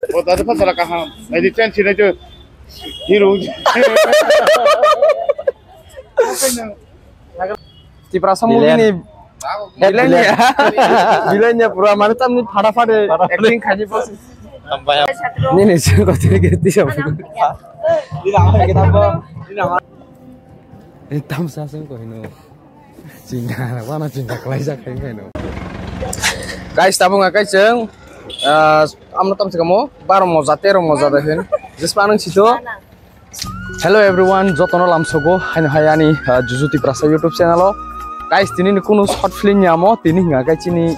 Oh, tadi pas salah kaham. Ini ten sini tu hero. Ciprasa movie ni villain ya. Villain ya pura mana tam ni फटाफट acting खाजी बस. Ni ni sih kau tidak kerti siapa. Ini tam sasem kau ini. Cinta, mana cinta kelaisak ini. Guys, tabung akai ceng. Amno tam sekamu baru mau jatuh hin. Just panang situ. Hello everyone, jotono lamsogo hayani Jujuti Prasa YouTube channel. Guys, tini ni kuno short film nyamo, tini ngakai cini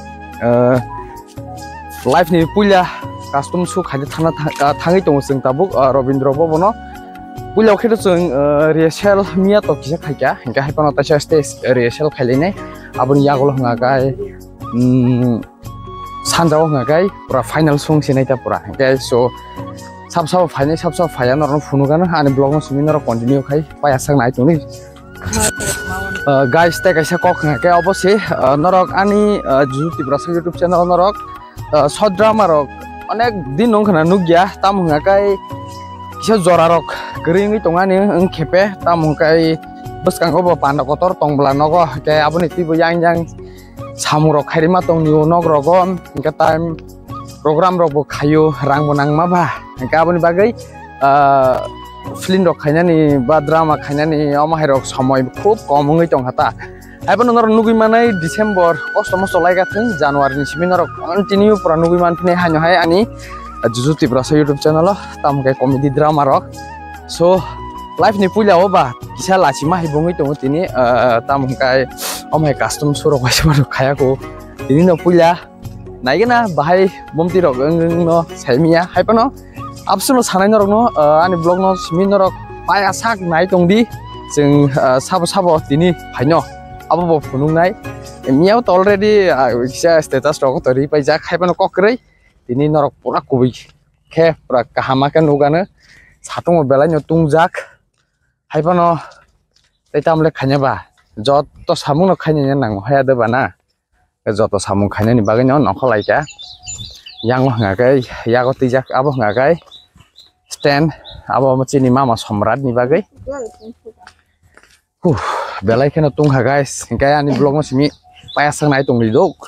live ni punya custom su kaje tangi tong seng tabuk Robindro Bobono. Punya oke tu seng rehearsal mia to kisah kaya, hingga hepan otak saya stage rehearsal kali ini. Abun ya kalau ngakai sanjau ngakai pura final song sini ta pura. Hingga so sab final orang phone kan, ane blog nang sini orang continue kai, payah sang naik tu ni. Guys, tak kisah kok ngakai apa sih? Norok ani Jujuti Prasa YouTube channel norok short drama rok. Onek din nong kana nugya tamu ngakai kisah jorarok kering itu ngani engkepe tamu kai bus kang obo panda kotor tong belanogo kayak apa nih tipe yang samurok hari matong niu nog rogon hingga time program robo kayu rang menang mabah hingga apa nih bagai film rok kayaknya nih ba drama kayaknya nih oma herok samoy খুব কম ngi tong hata apa nonor nugi manai Desember kostomo solai gateng Januari ni seminar continue pura nugi man pne hanyo hai ani Jujuti Prasa YouTube channel lo tam kayak komedi drama rock so live ni punya oba kisah laci mah ibungi tunggu tini tam kayak omai custom suruh kasih baru kayak aku ini no punya naik na bahai bom tirok no semia hai pano absen no sanai norok no ani blog no seminar rock payah sak naik tung di jeng sabo tini hanyo apa bawa punung naik miau already kisah status rok tadi pajak hai pano kokrai ini norok pura kubi ke pura kahamakan ugana satu mobilnya tungjak hai pano kita mulai kanya ba joto samung no kanya nang hai ada bana joto samung kanya ni bagainya nongkol aja yang ngakai ya kau tijak apa ngakai stand apa macam ni mama somrat ni bagai belai kena tungha guys kayak ni blog masih mi payah naik tung lidok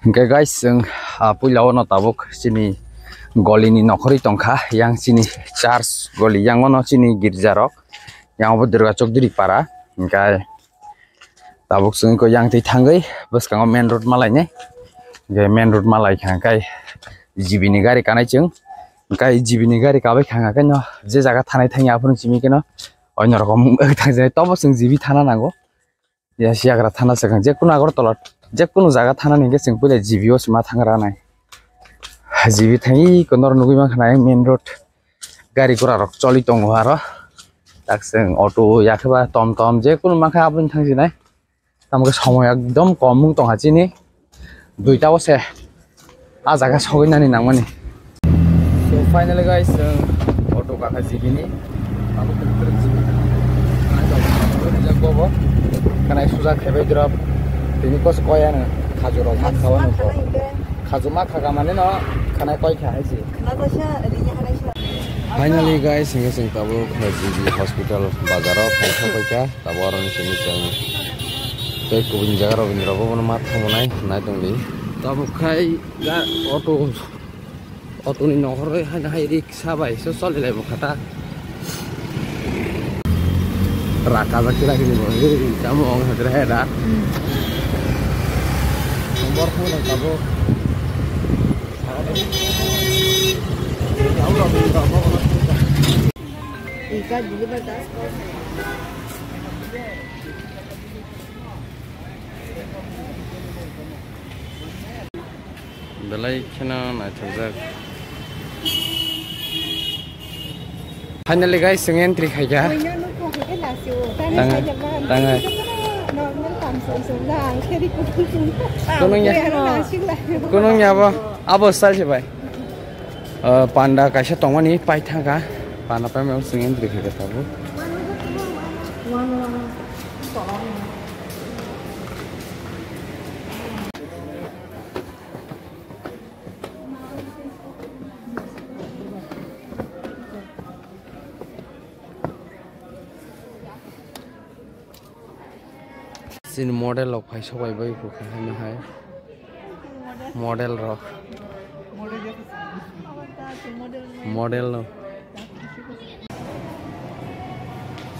hingga guys yang pulau no tabuk sini goli ni nokori tongkah yang sini charge goli yang ono sini girja rok yang apa derga cok diri para hingga tabuk sini ko yang ti tanggai bus kang main road malainya hingga main road malai hingga jibi ni gari kanai ceng hingga jibi ni gari kabe hingga kan no je jaga tanai tanya apa nih cimi keno onyor kom tanggai tobo sing jibi tanah nago ya siagra tanah sekarang je kuno agor tolot जेकुनु जागा थानानै जों पुले जिबियाव समा थांग्रा नाय जिबि थाङि कोनर नुगै मा खानाय मेन रोड गारि गरा रक चलि दङ आरो दाकजों अटो याखबा टमटम जेकुनु माखा आबुन थांजिनाय तामगे समय एकदम कम मुं दं हाजिनि दुइटा बसे आ जागा सगैनानै नांमानि सो फाइनली गाइस अटो काका जिबिनि आबो तर जिबि आजा गबो खानाय सुजा खेबाय drop ini kos koya nih, khajur mak kawan itu, khajur mak kagamane no, karena koi kaya sih. Finally guys, ini sing tabu di hospital Bazaro, kaya koi kaya, tabu orang sini cang, kayak kubin jaga robin robo mana mata munai, naik tunggu, tabu kaya ya auto ini nongkor hanya hari sabai, sosol ilai kata, raka zakira gini boleh, kamu orang terhera. Nomor pun tahu. Ikat juga batas. Belai kena nak terjadi. Finally guys, entry kaya. Tangan. Gunungnya apa style sih bay? Panda kasih tonggo nih paitha ka, panda pa memang sengin trik kita tahu. sin model of hai sobai bai ko khana hai model ro model no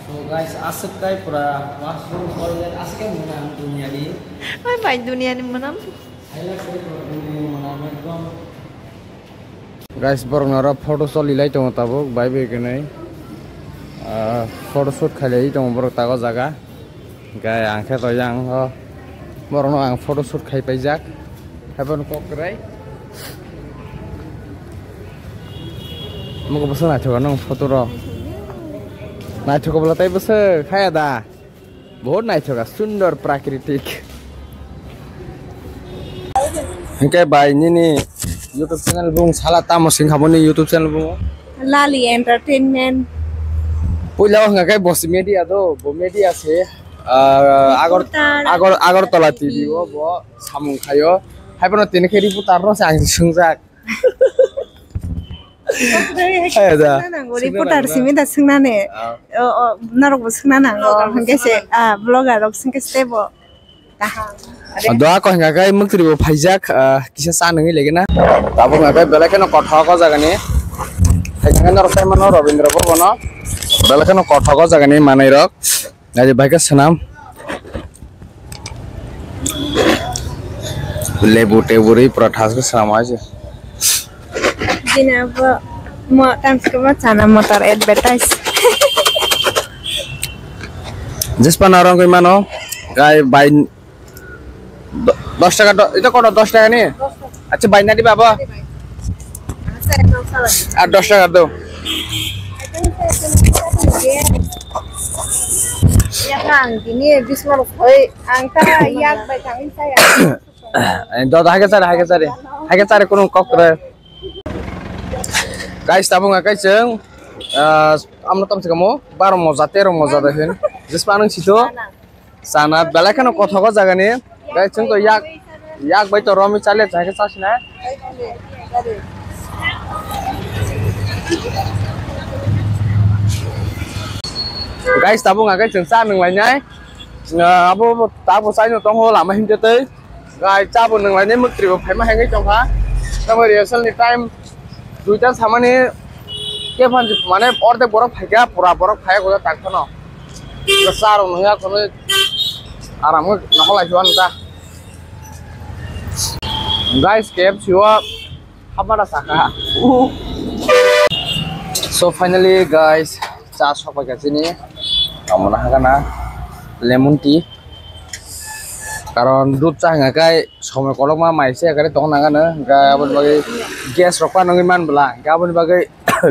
so guys asik kai pura washroom toilet asik kai mana dunia ni ai bai dunia ni mana guys borong nara photo soli lai tong tabok bai bai ke nai photo shoot khalai tong borok tago jaga gai angkhe to yang ho borong no ang photo shoot khai pai jak habon kok rai mo ko basa na thoga nong photo ro na thoga bla tai basa khaya da bahut nai thoga sundar prakritik hingkai bai ni YouTube channel bung sala tamo sing khaboni YouTube channel bung Lali Entertainment puila hanga kai bos media do bo media se agor tola TV bo samung khayo haibono tin kheri putar no sang sungjak ada reporter simi da singna ne narok bo singna nango hangke se blogger rok singke stebo doa ko hanga kai muktri bo phaijak kisa sa ngi legena tabo hanga kai belake no kotha ko jaga ni hanga no sai mano Robindra Bhono belake no kotha ko jaga ni manai rok naji baika sanam lebu teburi prathas ko sanam aje dina bo mo tams ko chana motor advertise jespa narong koi mano gai bai 10 টাকা এটা কত 10 টাকা নি আচ্ছা বাইনা দি বাবা আর 10 টাকা দাও ya kan gini bismar oi angka yak bai kangin saya দাও হাগে চারে কোন কক করে গাইস তাবুং আকাইছেন আমরা তামছে কামো 12 মজা 13 মজা দেখেন jespa nang sito sana belakano কথা কো জায়গা নি guys chúng tôi yak bai to romi chale jaga chasina guys tabung agai chung sa nang lai nhai abo ta bo sai no tong ho lama him te tei guys cha bo nang lai ne muk tri bo phai ma hang ngai chong ha tamo rehearsal ni time duita samane ke phan mane orde borok phaiga pura borok phai go ta khono sar no ya khono aram no holai chuan ta guys kep chua hamara saka so finally guys cha sopa gachini amona hagana lemon tea karon dud cha nga kai somoy kolokma maise akare tong nangana ga abon bagai gas rokpa nongi man bla ga abon bagai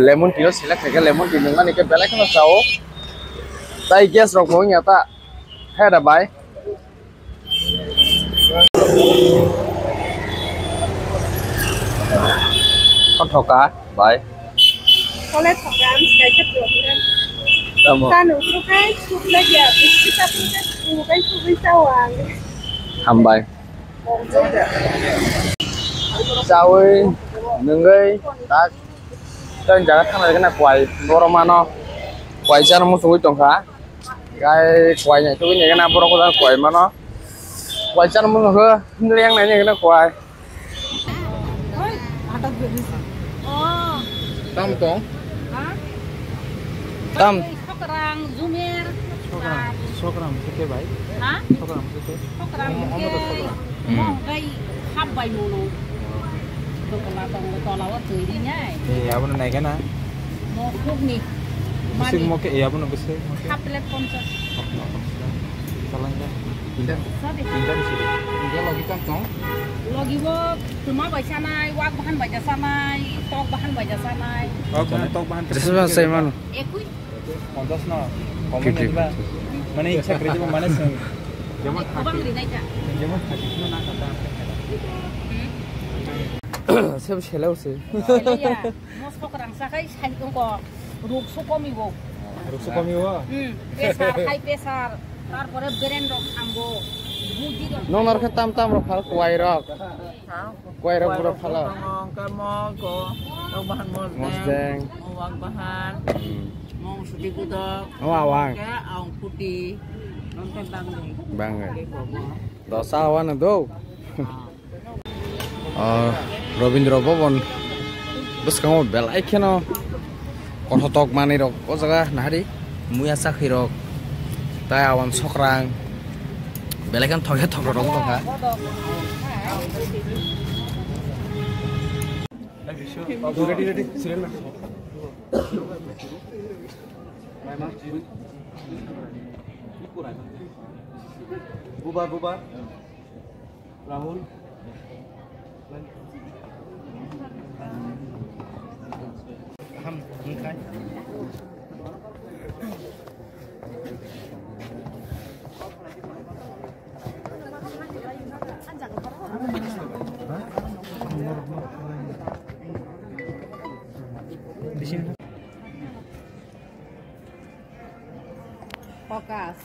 lemon tea select ke lemon tea nangani ke belak na chao tai gas rok mo nya ta heda bai con thọc cá vậy có lẽ thọc cá cái chất lượng ta nấu cái súp lá già cái ta cái súp với sao à hầm bài sao ơi đừng ơi ta trên giá thằng này cái này quầy boromano quầy cho nó một số trồng cá cái quầy này tôi cái này boromano quầy mà nó quầy cho nó một số len này như cái này quầy tam tong tam Sokrang Zumer sokrang ke bai ha sokrang ke Sokrang mau gai khắp bay mulu to kala to lawa tui di nyai ya abon naik kana mau khub ni bising mo ke ya abon bising khắp let konsa salang ya pindah sih pindah lagi tam tong lagi wo cuma baca nai wak bahan baca sanai tok bahan baca sanai tok bahan terus saya mana ekui kontos no komen ba mana icha kerja mana seng jaman abang di naik jaman hati no na kata saya selau sih ya mau sokrang sakai sai ko ruk sukomi wo ruk sukomi wo pesar hai pesar তারপরে brain rock আমগো বুজি rock nong nar tam tam ro phal kuai rok pura phala ke mo ko bahan mosdeng uang bahan mau sedih kuda awang ke aung putih Bangga. Dosa wana do. Robindra Bhavan. Bus kamu belai kena. Kotok mani rok. O jaga nahari. Muya sakhi rok. Tai awan sokrang. Belai kan thoge rok toka. Ready, serial. Bubar. Rahul. Ham khai. Fokus.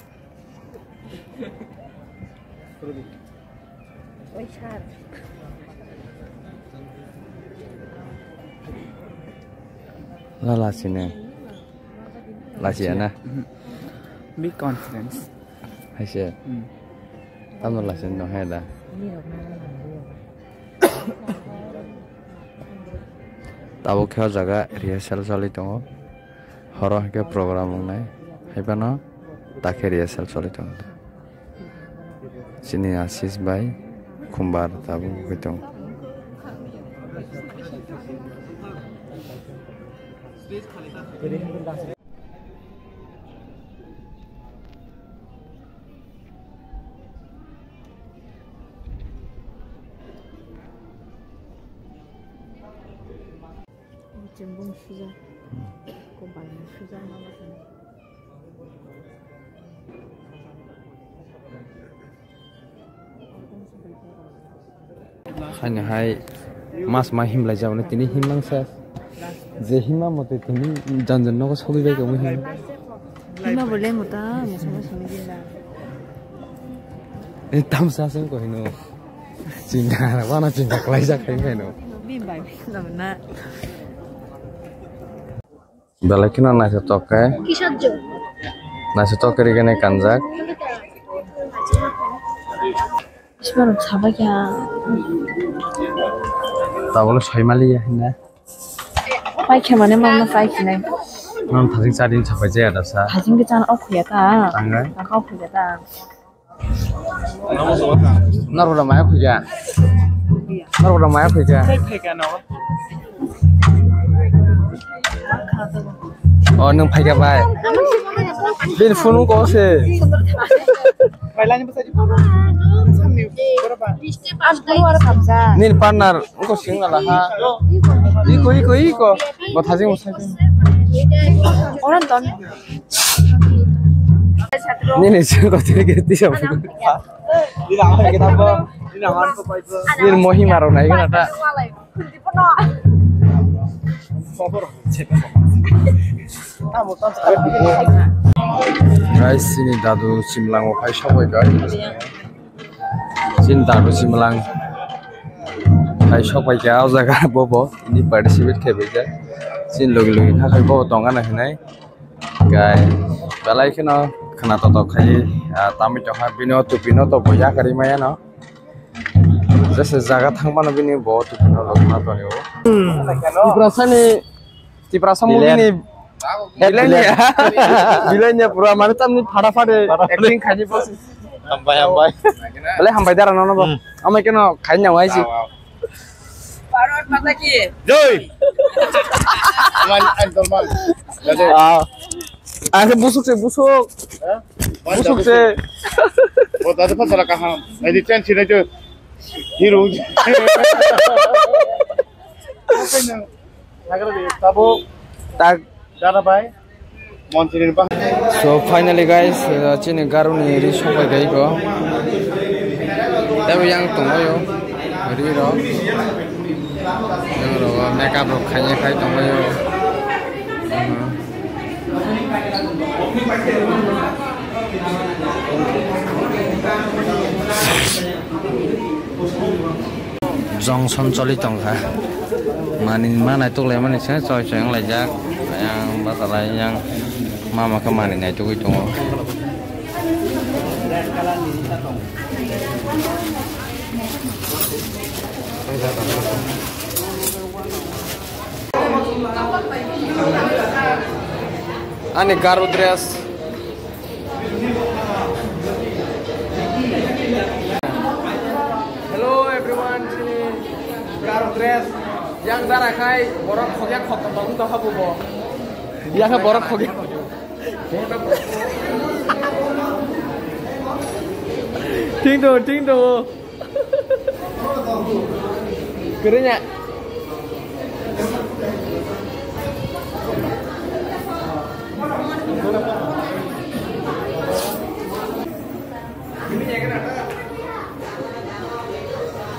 Oi, chat. Lala sini. Lasiana. Be confidence. Hasil. Tamu lasin dong heda. Tahu kau jaga rehearsal soli tunggu. Horor ke program mengenai. Hebat no. Tak rehearsal soli tunggu. Sini Asis bay. Kumbar tahu gitu. Jembung suza, kumpulan suza nama sana. Hanya hai mas mahim belajar mana tini himang saya. Zehima mote tini jangan no sogi baik kamu him. Hima boleh muta, musuh semua. Ini tamsa sen ko hino. Cinta, mana cinta kelajak hino. Bimbai, namanya. Balakin nasi toke, nasi toke rigane kanjak. Sebenarnya siapa ya? Tak boleh soimali ya hina. Baik mana mana baik ni. Mam thajing cardin siapa aja ada sa. Thajing kita aku ya ta. Tangga. Aku ya ta. Naruh maya puja. Naruh maya puja. Oh, nung pakai apa? Bin phone ko se. Bailanya besar di bawah. Sambil berapa? Nin partner, ko singa lah ha. Iko. Buat hasil musa. Orang ton. Nin sih kau tidak kerti siapa. Di dalam kita apa? Di dalam apa itu? Nin mohi maru naik kan ada. Guys, ini dadu simlang mau kai shopai guys. Sin dadu simlang kai shopai kaya jaga bobo. Ini participate ke beja. Sin logi thakai bobo tonga na hinai. Guys, balai kena kena toto kai tami toha bino to boya kari maya no. Jasa jaga thang mana bini bo tu bino logi na to ni bo. Tiprasa movie ni bilanya pura mana tam ni fada acting kaji pos Hambai. Boleh hambai darah nono bo. Amai kena kain yang wajib. Parot mata ki. Joy. Man. Jadi. Ada busuk se. Busuk se. Oh, tadi pas salah kaham. Ini chance ini je hero. So finally guys, cini garuni ri shopai dai ko. Tapi yang tunggu ri ro. Yang ro makeup ro khanya khai tunggu yo. Johnson choli tongkha. Manin mana itu lemon ini saya yang lejak yang batalai yang mama kemarin itu Ani garu dress. Hello everyone, sini garu dress. Yang darakai borok khogyak khok bang to habu bo. Dia ka borok khogyak. Ting do. Kerenya.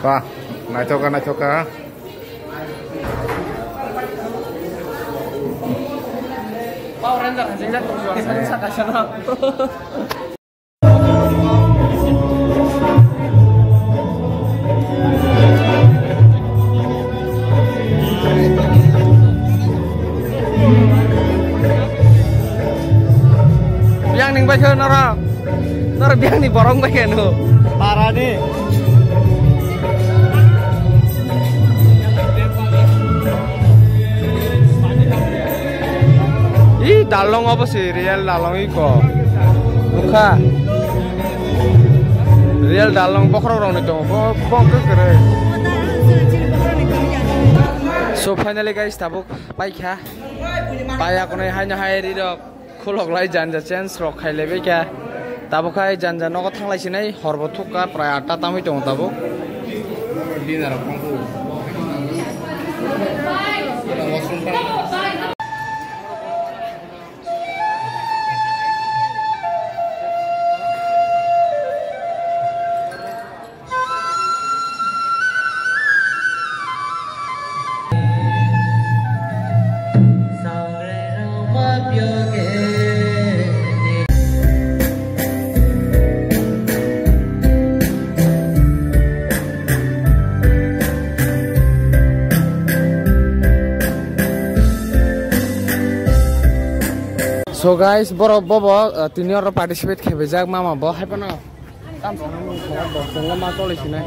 Wah, nacoka. Power Ranger hasilnya tujuan saya. Biang ning bae nara biang ni borong bae no. Parah nih. Ih, dalong apa sih? Real dalong iko. Luka. Real dalong pokro rong itu, pokro kere. So finally guys, tabuk baik ya. Paya konai hanya hairi dok. Kulok lai janja chance rok khai lebe kya. Tabuk hai janja nogo thanglai sinai horbo thukka pray 8ta tamui tong tabuk. Dinner pangku. So guys, boro bobo tini orang participate kebejak mama boh hai pano. Tam songa ma tole sini.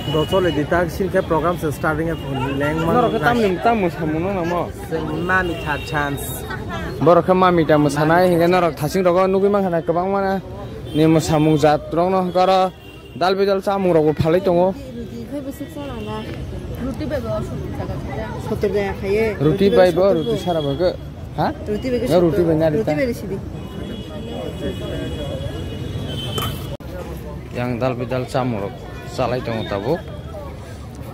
Do tole di tag sin ke program starting at lengman. Noro tam musamuno namo. Mami ta chance. Boro ke mami ta musanai hingga noro thasing rogo nugi mang kana kebang mana. Ni musamung jat rong no kara dal bedal samung rogo phalai tongo. Ruti bai bo ruti sara baga. Hah? Ruti banyak yang dal bidal samurok salai tong tabuk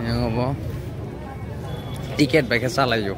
yang apa tiket baik salai yuk